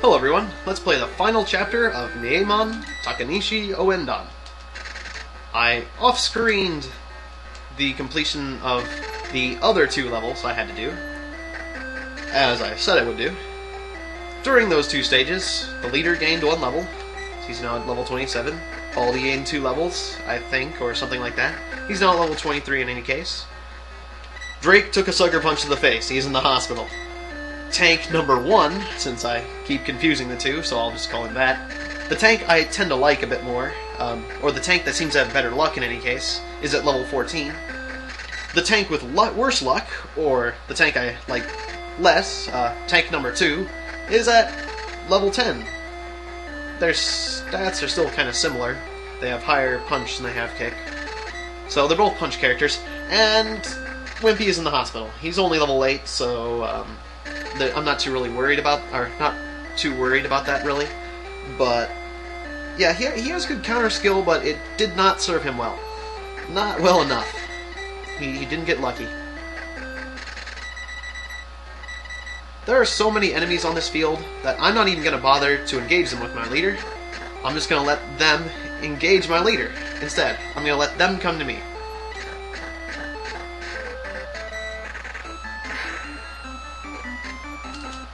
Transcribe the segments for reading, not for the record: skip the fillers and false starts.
Hello everyone, let's play the final chapter of Meimon, Takonishi Ouendan. I off-screened the completion of the other two levels I had to do, as I said I would do. During those two stages, the leader gained 1 level. He's now at level 27. Baldy gained 2 levels, I think, or something like that. He's now at level 23 in any case. Drake took a sucker punch to the face. He's in the hospital. Tank number 1, since I keep confusing the two, so I'll just call him that. The tank I tend to like a bit more, or the tank that seems to have better luck in any case, is at level 14. The tank with worse luck, or the tank I like less, tank number 2, is at level 10. Their stats are still kind of similar. They have higher punch than they have kick. So they're both punch characters, and Wimpy is in the hospital. He's only level 8, so I'm not too worried about that really. But yeah, he has good counter skill, but it did not serve him well. Not well enough. He didn't get lucky. There are so many enemies on this field that I'm not even going to bother to engage them with my leader. I'm just going to let them engage my leader instead. I'm going to let them come to me.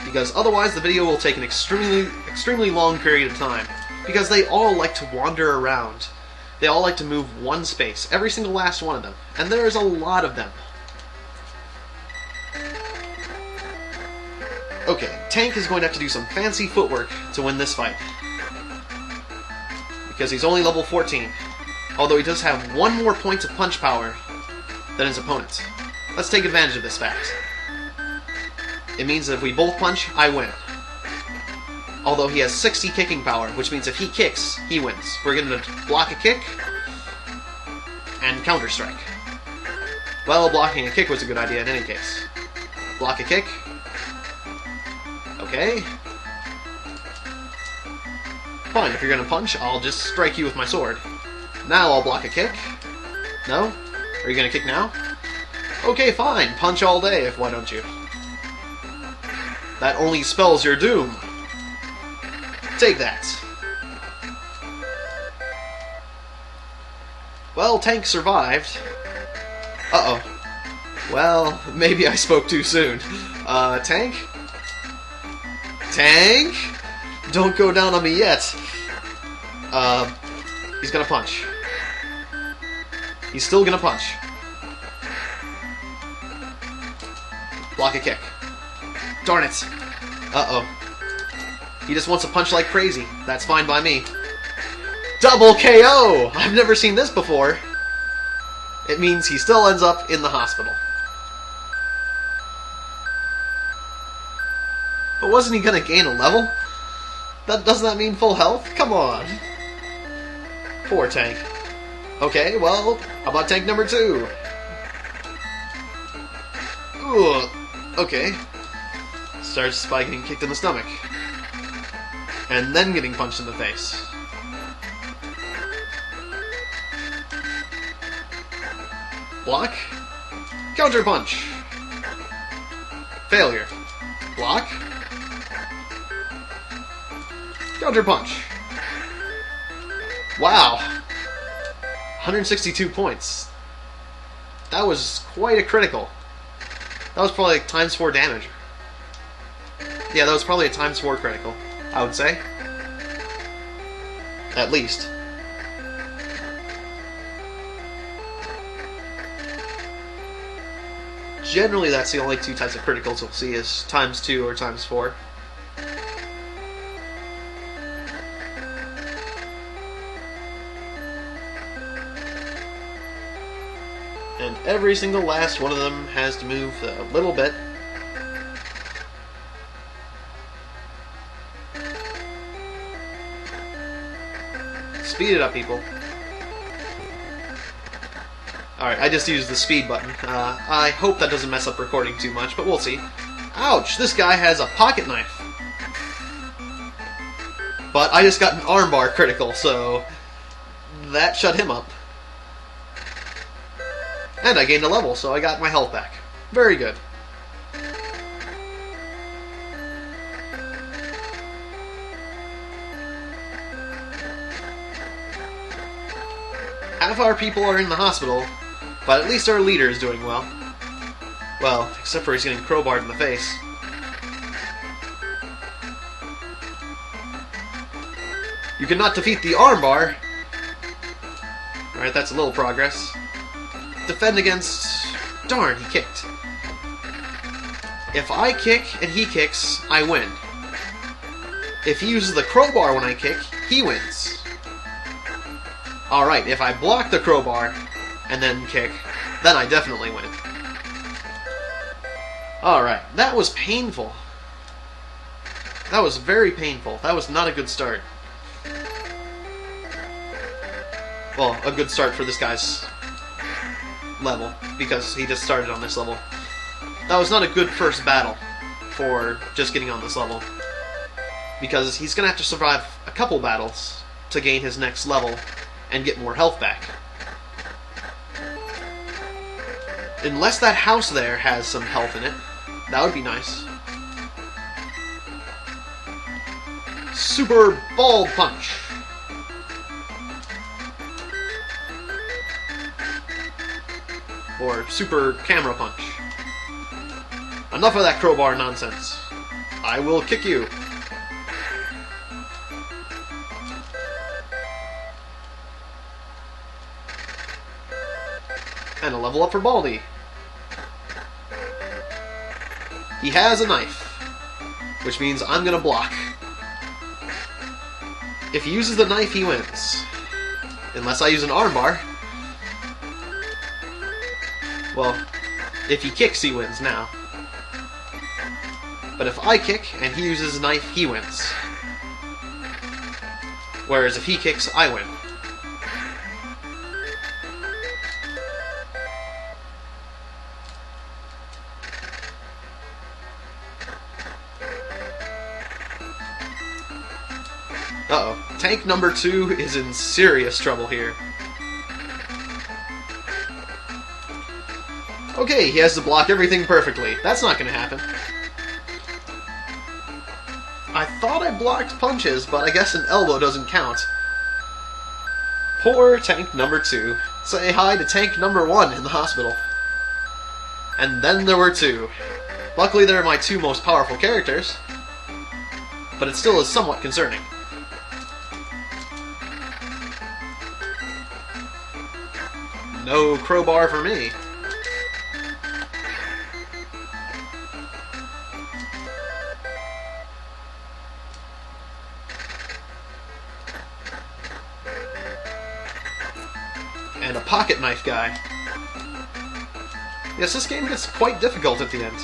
Because otherwise the video will take an extremely long period of time. Because they all like to wander around. They all like to move one space. Every single last one of them. And there is a lot of them. Okay, Tank is going to have to do some fancy footwork to win this fight. Because he's only level 14. Although he does have 1 more point of punch power than his opponent. Let's take advantage of this fact. It means that if we both punch, I win. Although he has 60 kicking power, which means if he kicks, he wins. We're going to block a kick and counter strike. Well, blocking a kick was a good idea in any case. Block a kick. Okay. Fine, if you're going to punch, I'll just strike you with my sword. Now I'll block a kick. No? Are you going to kick now? Okay, fine. Punch all day, why don't you? That only spells your doom. Take that. Well, Tank survived. Uh-oh. Well, maybe I spoke too soon. Tank? Tank? Don't go down on me yet. He's gonna punch. He's still gonna punch. Block a kick. Darn it. Uh-oh. He just wants to punch like crazy. That's fine by me. Double KO! I've never seen this before. It means he still ends up in the hospital. But wasn't he gonna gain a level? Doesn't that mean full health? Come on. Poor Tank. Okay, well, how about Tank number 2? Ugh. Okay. Starts by getting kicked in the stomach. And then getting punched in the face. Block. Counter punch. Failure. Block. Counter punch. Wow. 162 points. That was quite a critical. That was probably like times 4 damage. Yeah, that was probably a times 4 critical, I would say. At least. Generally, that's the only 2 types of criticals we'll see is times 2 or times 4. And every single last one of them has to move a little bit. Speed it up, people. Alright, I just used the speed button. I hope that doesn't mess up recording too much, but we'll see. Ouch! This guy has a pocket knife. But I just got an armbar critical, so that shut him up. And I gained a level, so I got my health back. Very good. half our people are in the hospital, but at least our leader is doing well. Well, except for he's getting crowbarred in the face. You cannot defeat the armbar! Alright, that's a little progress. Defend against... Darn, he kicked. If I kick and he kicks, I win. If he uses the crowbar when I kick, he wins. Alright, if I block the crowbar and then kick, then I definitely win. Alright, that was painful. That was very painful. That was not a good start. Well, a good start for this guy's level, because he just started on this level. That was not a good first battle for just getting on this level, because he's going to have to survive a couple battles to gain his next level and get more health back. Unless that house there has some health in it, that would be nice. Super Ball Punch! Or Super Camera Punch. Enough of that crowbar nonsense. I will kick you. And a level up for Baldy. He has a knife, which means I'm gonna block. If he uses the knife, he wins. Unless I use an armbar. Well, if he kicks, he wins now. But if I kick and he uses a knife, he wins. Whereas if he kicks, I win. Uh-oh. Tank number 2 is in serious trouble here. Okay, he has to block everything perfectly. That's not going to happen. I thought I blocked punches, but I guess an elbow doesn't count. Poor tank number 2. Say hi to tank number 1 in the hospital. And then there were 2. Luckily they're my 2 most powerful characters, but it still is somewhat concerning. No crowbar for me. And a pocket knife guy. Yes, this game gets quite difficult at the end.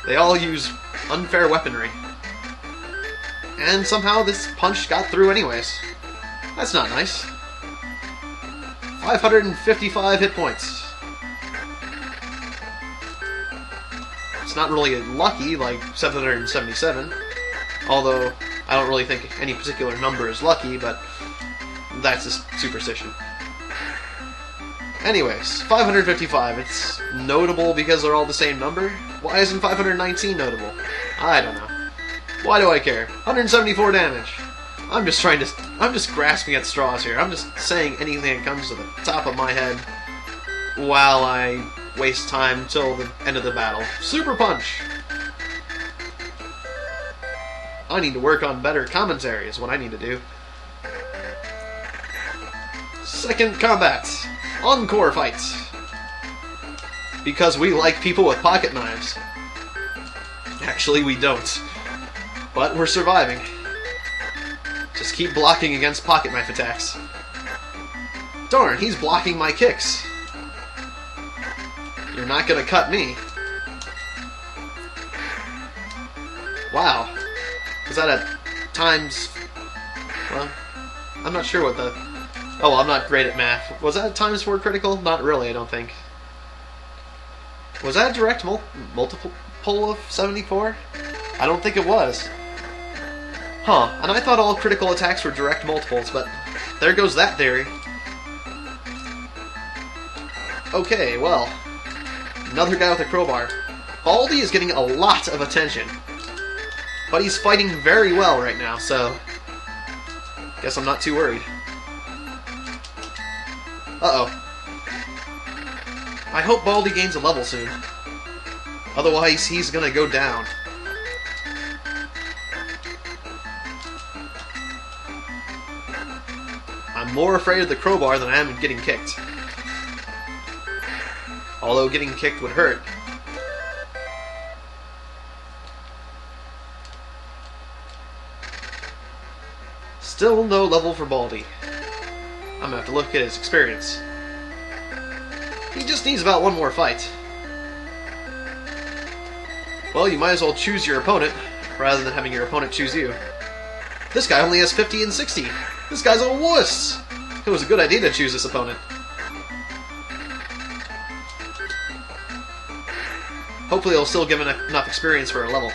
They all use unfair weaponry. And somehow this punch got through anyways. That's not nice. 555 hit points. It's not really lucky like 777, although I don't really think any particular number is lucky, but that's just superstition. Anyways, 555. It's notable because they're all the same number. Why isn't 519 notable? I don't know. Why do I care? 174 damage. I'm just grasping at straws here. I'm just saying anything that comes to the top of my head while I waste time till the end of the battle. Super Punch! I need to work on better commentary is what I need to do. Second combat. Encore fights. Because we like people with pocket knives. Actually, we don't. But we're surviving. Just keep blocking against pocket knife attacks. Darn, he's blocking my kicks. You're not gonna cut me. Wow. Is that a times... Well, I'm not sure what the... Oh, well, I'm not great at math. Was that a times 4 critical? Not really, I don't think. Was that a direct multiple of 74? I don't think it was. Huh, and I thought all critical attacks were direct multiples, but there goes that theory. Okay, well, another guy with a crowbar. Baldy is getting a lot of attention, but he's fighting very well right now, so guess I'm not too worried. Uh-oh. I hope Baldy gains a level soon. Otherwise, he's gonna go down. I'm more afraid of the crowbar than I am of getting kicked. Although getting kicked would hurt. Still no level for Baldy. I'm gonna have to look at his experience. He just needs about one more fight. Well, you might as well choose your opponent, rather than having your opponent choose you. This guy only has 50 and 60. This guy's a wuss! It was a good idea to choose this opponent. Hopefully it'll still give him enough experience for a level.